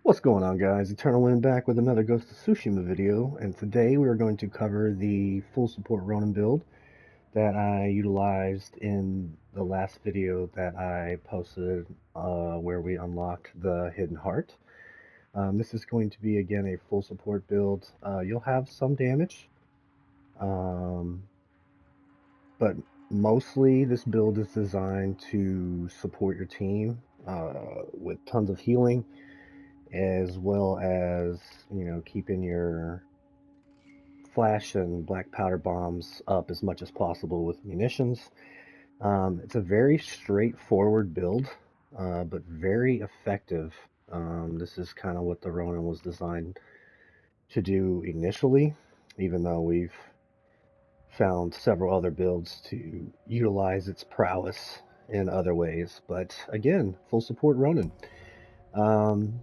What's going on, guys? Eternal Wind back with another Ghost of Tsushima video, and today we are going to cover the full support Ronin build that I utilized in the last video that I posted where we unlocked the Hidden Heart. This is going to be, again, a full support build. You'll have some damage, um, but mostly this build is designed to support your team with tons of healing, as well as, keeping your flash and black powder bombs up as much as possible with munitions. It's a very straightforward build, but very effective. This is kind of what the Ronin was designed to do initially, even though we've found several other builds to utilize its prowess in other ways. But again, full support Ronin. Um,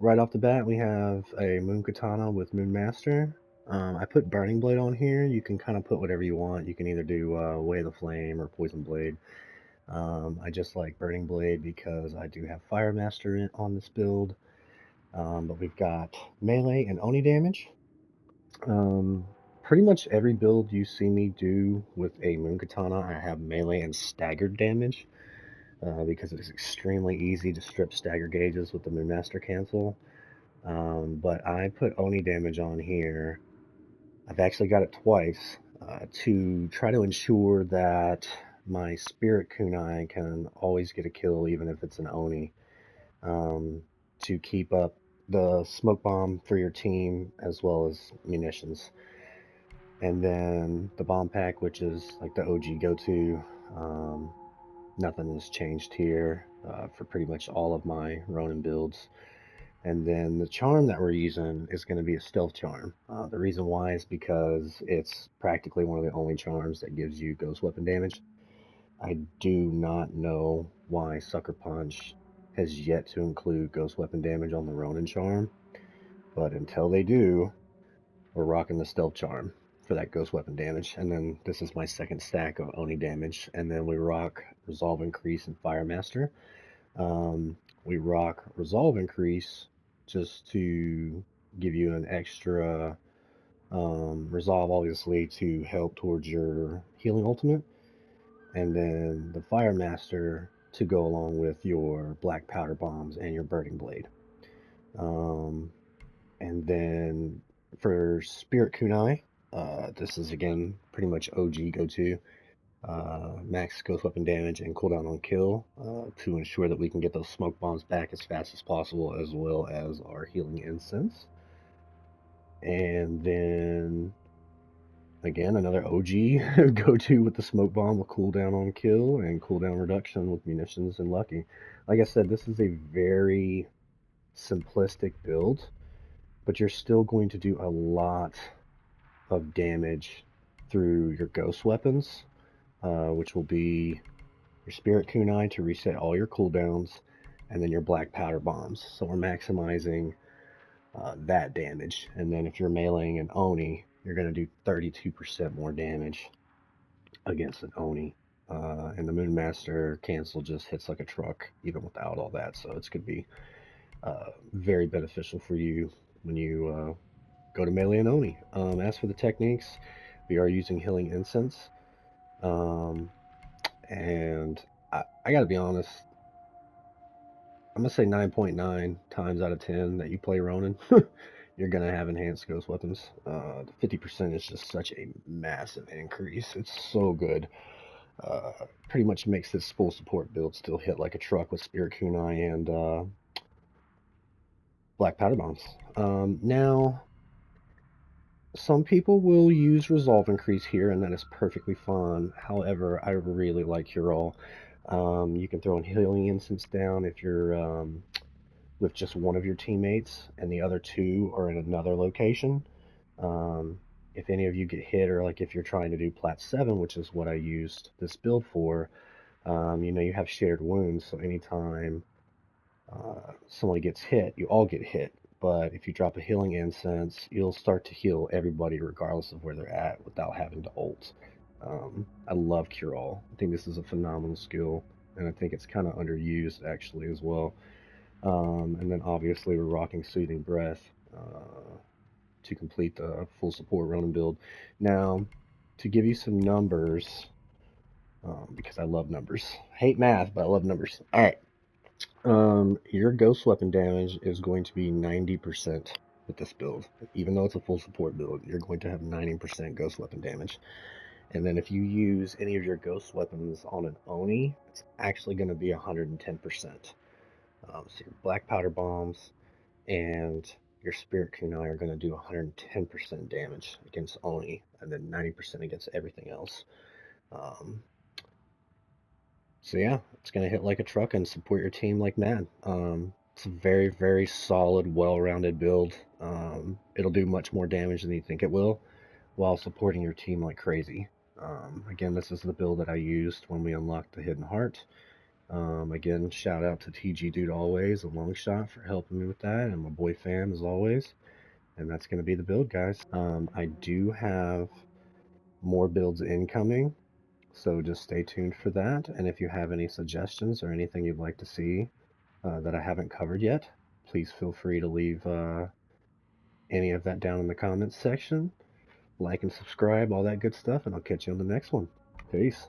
Right off the bat, we have a Moon Katana with Moon Master. I put Burning Blade on here. You can kind of put whatever you want. You can either do Way of the Flame or Poison Blade. I just like Burning Blade because I do have Fire Master on this build. But we've got melee and Oni damage. Um, Pretty much every build you see me do with a Moon Katana, I have melee and staggered damage. Because it's extremely easy to strip stagger gauges with the Moon Master cancel. But I put Oni damage on here. I've actually got it twice to try to ensure that my Spirit Kunai can always get a kill, even if it's an Oni, to keep up the smoke bomb for your team as well as munitions. And then the bomb pack, which is like the OG go-to. Nothing has changed here for pretty much all of my Ronin builds. And then the charm that we're using is going to be a stealth charm. The reason why is because it's practically one of the only charms that gives you ghost weapon damage. I do not know why Sucker Punch has yet to include ghost weapon damage on the Ronin charm, but until they do, we're rocking the stealth charm for that ghost weapon damage. And then this is my second stack of Oni damage, and then we rock Resolve Increase and Fire Master. We rock Resolve Increase just to give you an extra resolve, obviously, to help towards your healing ultimate. And then the Fire Master to go along with your black powder bombs and your burning blade. Um, and then for Spirit Kunai, this is again pretty much OG go-to. Max ghost weapon damage and cooldown on kill to ensure that we can get those smoke bombs back as fast as possible, as well as our healing incense. And then again, another OG go-to with the smoke bomb with cooldown on kill and cooldown reduction with munitions and lucky. Like I said, this is a very simplistic build, but you're still going to do a lot of damage through your ghost weapons, which will be your Spirit Kunai to reset all your cooldowns, and then your black powder bombs. So we're maximizing that damage. And then if you're meleeing an Oni, you're going to do 32% more damage against an Oni. And the Moon Master cancel just hits like a truck, even without all that. So it's going to be very beneficial for you when you go to melee and Oni. As for the techniques, we are using Healing Incense. And I gotta be honest, I'm gonna say 9.9 times out of 10 that you play Ronin, you're gonna have enhanced ghost weapons. The 50% is just such a massive increase. It's so good. Pretty much makes this full support build still hit like a truck with Spirit Kunai and Black Powder Bombs. Now, some people will use Resolve Increase here, and that is perfectly fine. However, I really like Hero. You can throw a Healing Incense down if you're with just one of your teammates, and the other two are in another location. If any of you get hit, or like if you're trying to do Plat 7, which is what I used this build for, you have shared wounds, so anytime somebody gets hit, you all get hit. But if you drop a healing incense, you'll start to heal everybody regardless of where they're at without having to ult. I love Cure All. I think this is a phenomenal skill, and I think it's kind of underused actually as well. And then obviously we're rocking Soothing Breath to complete the full support Ronin build. Now, to give you some numbers, because I love numbers. Hate math, but I love numbers. All right. Your ghost weapon damage is going to be 90% with this build. Even though it's a full support build, you're going to have 90% ghost weapon damage. And then if you use any of your ghost weapons on an Oni, it's actually going to be 110%. So your black powder bombs and your spirit kunai are going to do 110% damage against Oni, and then 90% against everything else. So yeah, it's going to hit like a truck and support your team like mad. It's a very, very solid, well-rounded build. It'll do much more damage than you think it will, while supporting your team like crazy. Again, this is the build that I used when we unlocked the Hidden Heart. Again, shout out to TG Dude Always, a long shot, for helping me with that, and my boy Fam as always. And that's going to be the build, guys. I do have more builds incoming, so just stay tuned for that. And if you have any suggestions or anything you'd like to see that I haven't covered yet, please feel free to leave any of that down in the comments section. Like and subscribe, all that good stuff, and I'll catch you on the next one. Peace.